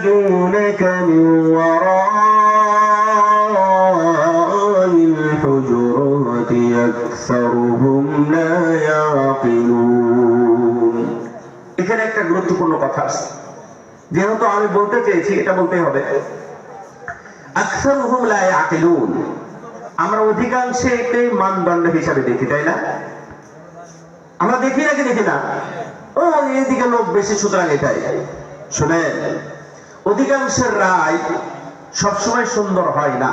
ينادونك من وراء الحجرات أكثرهم لا يعقلون এখানে একটা গুরুত্বপূর্ণ কথা আছে যেহেতু আমি বলতে চেয়েছি এটা বলতে হবে আকসারুহুম লা ইয়াকিলুন আমরা অধিকাংশে এটাই মানদণ্ড হিসাবে দেখি তাই না আমরা দেখি না ও এইদিকে লোক বেশি সুতরাং এটাই শুনেন অধিকাংশের রায় সবসময় সুন্দর হয় না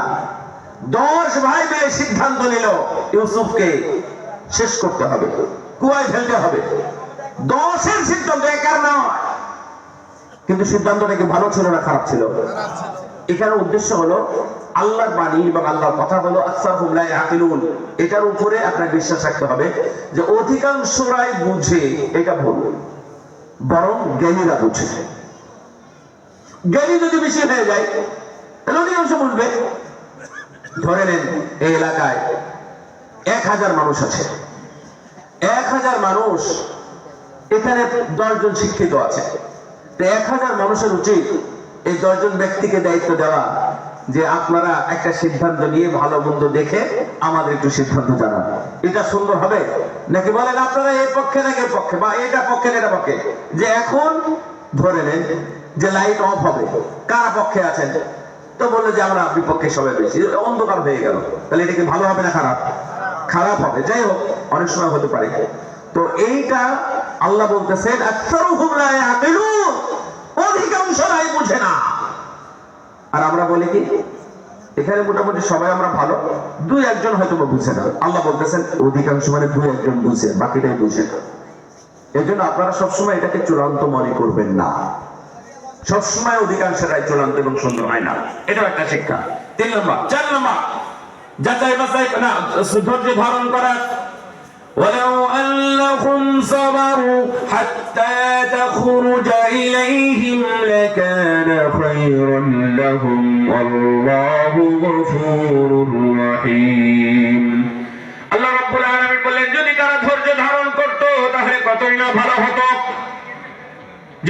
10 ভাই মিলে সিদ্ধান্ত নিল ইউসুফকে শেষ করতে হবে কুয়ায় ফেলতে হবে 10-এর সিদ্ধান্ত একার নয় কিন্তু সিদ্ধান্তটা কি ভালো ছিল না খারাপ ছিল এখানে উদ্দেশ্য হলো আল্লাহর বাণী এবং আল্লাহর কথা হলো আকসারহুম লা ইয়াকিলুন এটার উপরে আপনার বিশ্বাস রাখতে হবে যে অধিকাংশরাই বুঝে এটা ভুল বরং জ্ঞানীরা বুঝে জ্ঞানী যদি বেশি হয়ে যায় তাহলে অধিকাংশ বুঝবে ধরে নেন এই এলাকায় 1000 মানুষ আছে 1000 মানুষ এখানে 10 জন শিক্ষিত আছে তো 1000 মানুষের উচিত এই 10 জন ব্যক্তিকে দায়িত্ব দেওয়া যে আপনারা একটা সিদ্ধান্ত নিয়ে ভালো মন্দ দেখে আমাদের একটু সিদ্ধান্ত জানান এটা সুন্দর হবে নাকি বলেন আপনারা এর পক্ষে নাকি এর পক্ষে বা এটা পক্ষে না এটা পক্ষে যে এখন ধরে নেন যে লাইট অফ হবে কার পক্ষে আছেন তো বললো যে আমরা বিপক্ষে সবাই বেশি অন্ধকার হয়ে গেল তাহলে এটা কি ভালো হবে না খারাপ খারাপ হবে যাই হোক অনেক সময় হতে পারে তো এইটা আল্লাহ বলতেছেন আকসারুহুম লা ইয়াকিলুন অধিকাংশরাই বুঝে না আর আমরা বলি কি এখানে মোটামুটি সবাই আমরা ভালো 2-1 জন হয়তো বুঝে না আল্লাহ বলতেছেন অধিকাংশ মানে 2-1 জন বুঝে বাকিটাই বুঝে না এজন্য আপনারা সবসময় এটাকে চূড়ান্ত মনে করবেন না সবসময় অধিকাংশরাই চূড়ান্ত এবং সুন্দর হয় না এটাও একটা শিক্ষা 3 নম্বর 4 নম্বর যাচাই বাছাই না ধৈর্য ধারণ করা ولو أنهم صبروا حتى تخرج إليهم لكان خيرا لهم والله غفور رحيم الله رب العالمين বলেন যদি তারা ধৈর্য ধারণ করত তাহলে কতই না ভালো হতো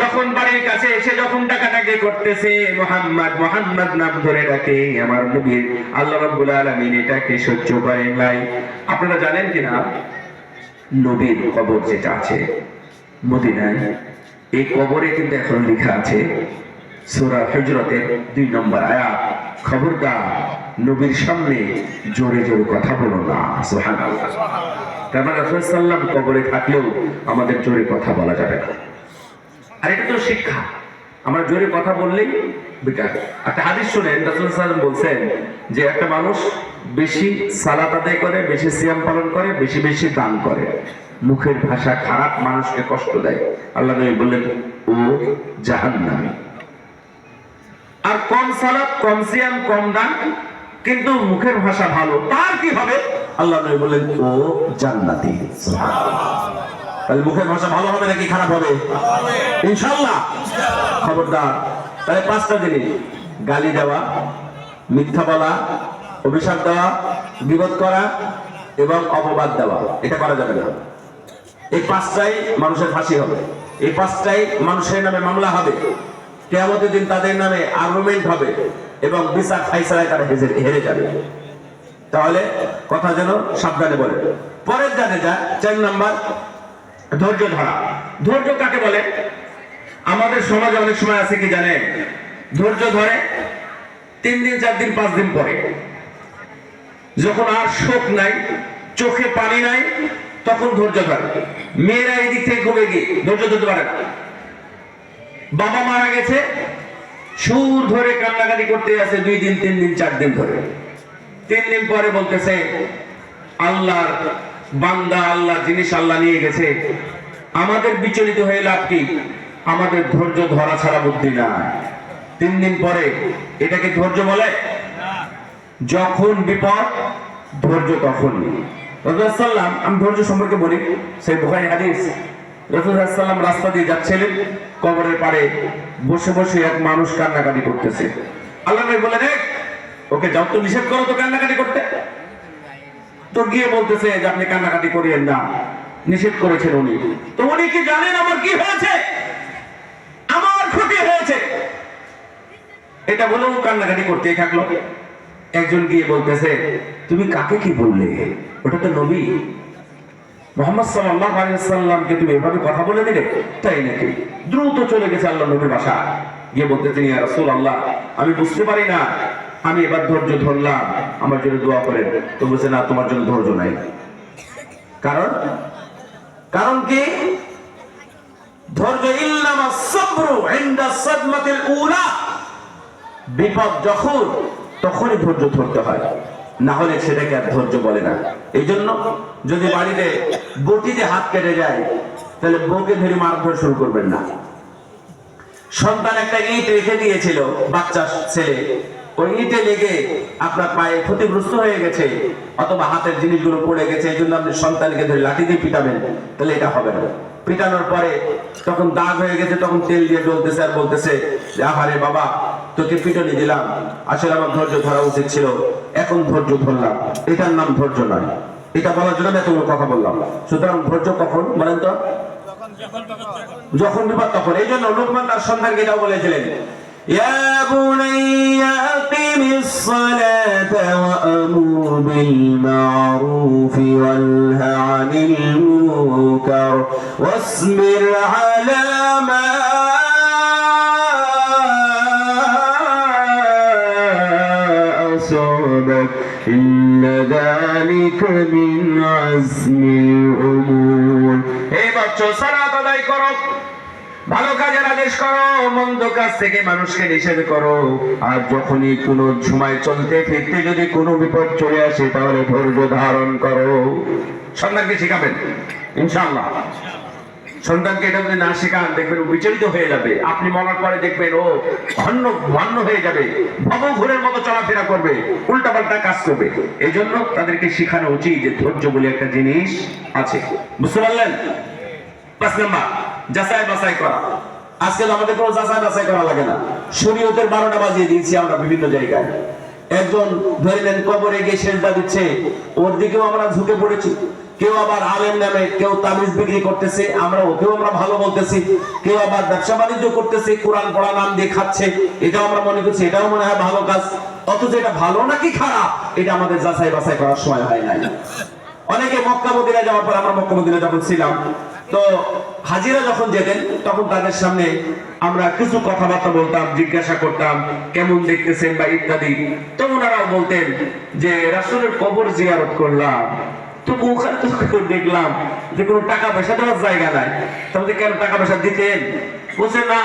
যখন বাড়ির কাছে এসে যখন ডাকাডাকি করতেছে মুহাম্মদ নাম ধরে ডাকে আমার নবী আল্লাহ রাব্বুল আলামিন এটাকে সহ্য করেন নাই আপনারা জানেন কিনা নবীর কবর যেটা আছে মদিনায় এই কবরে কিন্তু এখন লেখা আছে সূরা হুজরাতের 2 নম্বর আয়াত খবরদার নবীর সামনে জোরে জোরে কথা বলো না সুবহানাল্লাহ তার মানে রাসূল সাল্লাল্লাহু আলাইহি ওয়াসাল্লাম কবরে থাকলেও আমাদের জোরে কথা বলা যাবে না আর এটা তো শিক্ষা আমরা জোরে কথা বললেই বেকার একটা হাদিস শুনেন রাসূল সাল্লাল্লাহু আলাইহি ওয়াসাল্লাম বলছেন যে একটা মানুষ বেশি সালাত আদায় করে বেশি সিয়াম পালন করে বেশি বেশি দান করে মুখের ভাষা খারাপ মানুষকে কষ্ট দেয় আল্লাহ নবী বললেন ও জাহান্নামী আর কম সালাত কম সিয়াম কম দান কিন্তু মুখের ভাষা ভালো তার কি হবে আল্লাহ নবী বললেন ও জান্নাতি সুবহানাল্লাহ তাহলে মুখের ভাষা ভালো হবে নাকি খারাপ হবে ইনশাআল্লাহ খবরদার তাহলে 5টা জিনিস গালি দেওয়া মিথ্যা বলা অভিশাপ দেওয়া গীবত করা এবং অপবাদ দেওয়া এটা করা যাবে না এই 5টাই মানুষের ফাঁসি হবে এই 5টাই মানুষের নামে মামলা হবে কিয়ামতের দিন তাদের নামে আর্গুমেন্ট হবে এবং বিচার ফায়সালায় তারা হেরে যাবে তাহলে কথা যেন সাবধানে বলে পরের জানে যা 4 নাম্বার ধৈর্য ধরা ধৈর্য কাকে বলে আমাদের সমাজে অনেক সময় আছে কি জানেন ধৈর্য ধরে 3 দিন 4 দিন 5 দিন পরে যখন আর শোক নাই চোখে পানি নাই তখন ধৈর্য ধরে মেয়েরা এই দিক থেকে ঘুরে গিয়ে ধৈর্য ধরতে পারে না বাবা মারা গেছে সুর ধরে কান্নাকাটি করতে আছে 2 দিন 3 দিন 4 দিন ধরে 3 দিন পরে বলতেছে আল্লাহর বান্দা আল্লাহ জিনিস আল্লাহ নিয়ে গেছে আমাদের বিচলিত হয়ে লাভ কি আমাদের ধৈর্য ধরা ছাড়া বুদ্ধি নাই 3 দিন পরে এটাকে ধৈর্য বলে যখন বিপদ ধৈর্য তখন রাসূল সাল্লাল্লাহু আমি ধৈর্য সম্পর্কে বলি সেই বুখারী হাদিস রাসূল সাল্লাল্লাহু রাস্তা দিয়ে যাচ্ছিলেন কবরের পারে বসে বসে এক মানুষ কান্নাকাটি করতেছে আল্লাহ নবী বলেন ওকে যাও তো নিষেধ করো তো কান্নাকাটি করতে তো গিয়ে বলতেছে যে আপনি কান্নাকাটি করিয়েন না নিষেধ করেছেন উনি তো উনি কি জানেন আমার কি হয়েছে আমার ক্ষতি হয়েছে এটা বলেও কান্নাকাটি করতেই থাকলো। একজন গিয়ে বলতেছে, তুমি কাকে কি বললে? ওটা তো নবী মুহাম্মদ সাল্লাল্লাহু আলাইহি ওয়াসাল্লামকে তুমি এভাবে কথা বলে দিলে? তাই নাকি? দ্রুত চলে গেছে আল্লাহ নবীর বাসা, গিয়ে বলতেছেন, ইয়া রাসূলুল্লাহ, আমি বুঝতে পারি না, আমি এবার ধৈর্য ধরলাম, আমার জন্য দোয়া করেন। তো বলছে, না, তোমার জন্য ধৈর্য নাই। কারণ কি? ধৈর্য ইল্লামা সাবরু ইনদা সাদমাতিল উলা, বিপদ যখন তখনই ধৈর্য ধরতে হয়, না হলে সেটাকে আর ধৈর্য বলে না। এই জন্য যদি বাড়িতে বটিতে হাত কেটে যায়, তাহলে বউকে ধরে মারধর শুরু করবেন না। সন্তান একটা ইট রেখে দিয়েছিল, বাচ্চা ছেলে, ওই ইটে লেগে আপনার পায়ে ক্ষতিগ্রস্ত হয়ে গেছে, অথবা হাতের জিনিসগুলো পড়ে গেছে, এই জন্য আপনি সন্তানকে ধরে লাঠি দিয়ে পিটাবেন, তাহলে এটা হবে না। পিটানোর পরে তখন দাগ হয়ে গেছে, তখন তেল দিয়ে ডলতেছে আর বলতেছে, আহারে বাবা, তোকে পিটনি দিলাম, আসলে আমার ধৈর্য ধরা উচিত ছিল, এখন ধৈর্য ধরলাম। এটার নাম ধৈর্য নয়। এটা বলার জন্য এতগুলো কথা বললাম। সুতরাং ধৈর্য কখন বলেন তো? যখন বিপদ তখন। এই জন্য লুকমান তার সন্তানকে এটাও বলেছিলেন, ইয়া বুনাইয়া আকিমিস সালাতা ওয়া আমুর বিল মারুফি ওয়ানহা আনিল মুনকার ওয়াসবির আলা মা আসাবাক ইন্না যালিকা মিন আজমিল উমুর। হে বাচ্চা, সালাত আদায় করো, ভালো কাজের আদেশ করো, মন্দ কাজ থেকে মানুষকে নিষেধ করো। আর যখনই কোনো সময় চলতে ফিরতে যদি কোনো বিপদ চলে আসে, তাহলে ধৈর্য ধারণ করো। সন্তানকে শিখাবেন ইনশাআল্লাহ। সন্তানকে এটা যদি না শেখান, দেখবেন ও বিচলিত হয়ে যাবে। আপনি মরার পরে দেখবেন ও ভন্ন হয়ে যাবে, ভবঘুরের মতো চলাফেরা করবে, উল্টাপাল্টা কাজ করবে। এই জন্য তাদেরকে শেখানো উচিত যে ধৈর্য বলে একটা জিনিস আছে। বুঝতে পারলেন? 5 নাম্বার, যাচাই বাছাই করা। আজকে আমাদের কোনো যাচাই বাছাই করা লাগে না। শরীয়তের 12টা বাজিয়ে দিয়েছি আমরা বিভিন্ন জায়গায়। একজন ধরে নেন কবরে গিয়ে সেজদা দিচ্ছে, ওর দিকেও আমরা ঝুঁকে পড়েছি। কেউ আবার আলেম নামে কেউ তাবিজ বিক্রি করতেছে, আমরা ভালো বলতেছি। কেউ আবার ব্যবসা বাণিজ্য করতেছে, কোরআন পড়া নাম দিয়ে খাচ্ছে, এটাও আমরা মনে করছি এটাও মনে হয় ভালো কাজ। অথচ এটা ভালো নাকি খারাপ, এটা আমাদের যাচাই বাছাই করার সময় হয় নাই। অনেকে মক্কা মদিনা যাওয়ার পর, আমরা মক্কা মদিনা যখন ছিলাম, তো হাজিরা যখন যেতেন, তখন তাদের সামনে আমরা কিছু কথাবার্তা বলতাম, জিজ্ঞাসা করতাম কেমন দেখতেছেন বা ইত্যাদি। তো ওনারাও বলতেন যে রাসূলের কবর জিয়ারত করলাম, তো ওখানে তো দেখলাম যে কোনো টাকা পয়সা দেওয়ার জায়গা নাই। তাহলে কেন টাকা পয়সা দিতেন? বলছে, না,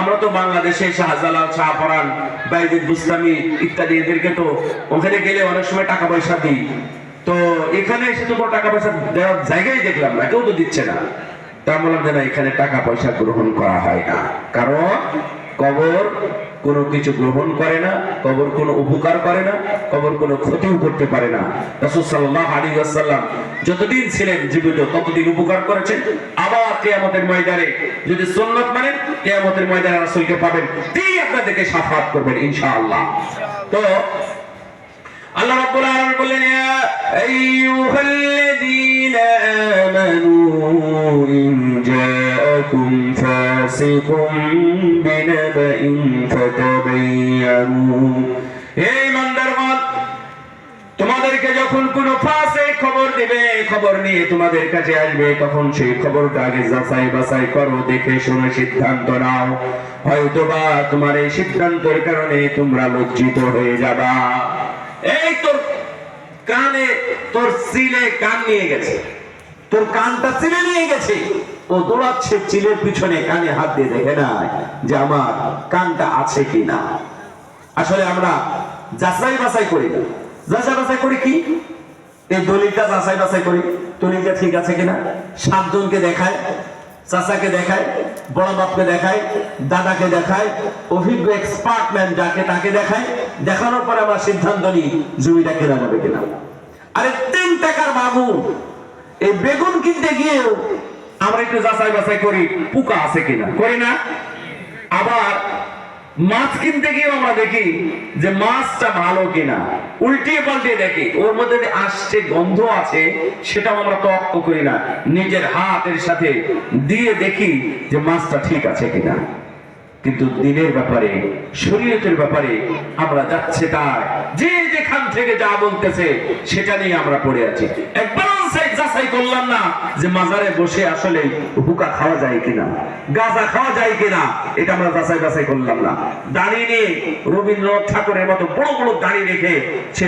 আমরা তো বাংলাদেশে শাহজালাল, শাহপরান, বাইজিদ বুস্তামি ইত্যাদি, এদেরকে তো ওখানে গেলে অনেক সময় টাকা পয়সা দিই, তো এখানে এসে তো টাকা পয়সা দেওয়ার জায়গায় দেখলাম না, কেউ তো দিচ্ছে না। তা বললাম যে না, এখানে টাকা পয়সা গ্রহণ করা হয় না, কারণ কবর কোনো কিছু গ্রহণ করে না, কবর কোনো উপকার করে না, কবর কোনো ক্ষতিও করতে পারে না। রাসূল সাল্লাল্লাহু আলাইহি ওয়াসাল্লাম যতদিন ছিলেন জীবিত, ততদিন উপকার করেছেন। আবার কিয়ামতের ময়দানে যদি সুন্নাত মানেন, কিয়ামতের ময়দানে রাসূলকে পাবেন, তিনি আপনাদেরকে শাফাআত করবেন ইনশাআল্লাহ। তো আল্লাহ রাব্বুল আলামিন বললেন, ইয়া আইয়ুহাল্লাযীনা আমানু ইন জাআকুম ফাসিকুম বিনাবাইন ফাতাবায়ানু। হে ইমানদারগণ, তোমাদেরকে যখন কোনো ফাসিক খবর দিবে, খবর নিয়ে তোমাদের কাছে আসবে, তখন সেই খবরটা আগে যাচাই বাছাই করো, দেখে শুনে সিদ্ধান্ত নাও। হয়তোবা তোমার এই সিদ্ধান্তের কারণে তোমরা লজ্জিত হয়ে যাবা। এই তোর কানে, তোর চিলে কান নিয়ে গেছে, তোর কানটা চিলে নিয়ে গেছে, ও দৌড়াচ্ছে চিলের পিছনে, কানে হাত দিয়ে দেখে না যে আমার কানটা আছে কিনা। আসলে আমরা যাচাই বাছাই করি না। যাচাই বাছাই করি কি? এই দলিলটা যাচাই বাছাই করি, দলিলটা ঠিক আছে কিনা। 7 জনকে দেখায়, চাচাকে দেখায়, বড় বাপকে দেখায়, দাদাকে দেখায়, অভিজ্ঞ এক্সপার্ট ম্যান যাকে তাকে দেখায়। দেখানোর পরে আমরা সিদ্ধান্ত নিই জমিটা কেনা যাবে কিনা। আরে 3 টাকার বাবু, এই বেগুন কিনতে গিয়েও আমরা একটু যাচাই বাছাই করি পোকা আছে কিনা, করি না? আবার মাছ কিনতে গিয়েও আমরা দেখি যে মাছটা ভালো কিনা, উল্টিয়ে পাল্টিয়ে দেখি ওর মধ্যে আসছে গন্ধ আছে, সেটাও আমরা তর্ক করি না, নিজের হাতের সাথে দিয়ে দেখি যে মাছটা ঠিক আছে কিনা। কিন্তু দিনের ব্যাপারে, শরীয়তের ব্যাপারে আমরা যাচ্ছে তাই, যে যেখান থেকে যা বলতেছে সেটা নিয়ে আমরা পড়ে আছি। একবার যাচাই করলাম না যে মাজারে বসে আসলে হুকা খাওয়া যায় কিনা, গাঁজা খাওয়া যায় কিনা, এটা আমরা যাচাই করলাম না। দাঁড়িয়ে নিয়ে রবীন্দ্রনাথ ঠাকুরের মতো বড় বড় দাঁড়িয়ে রেখে সে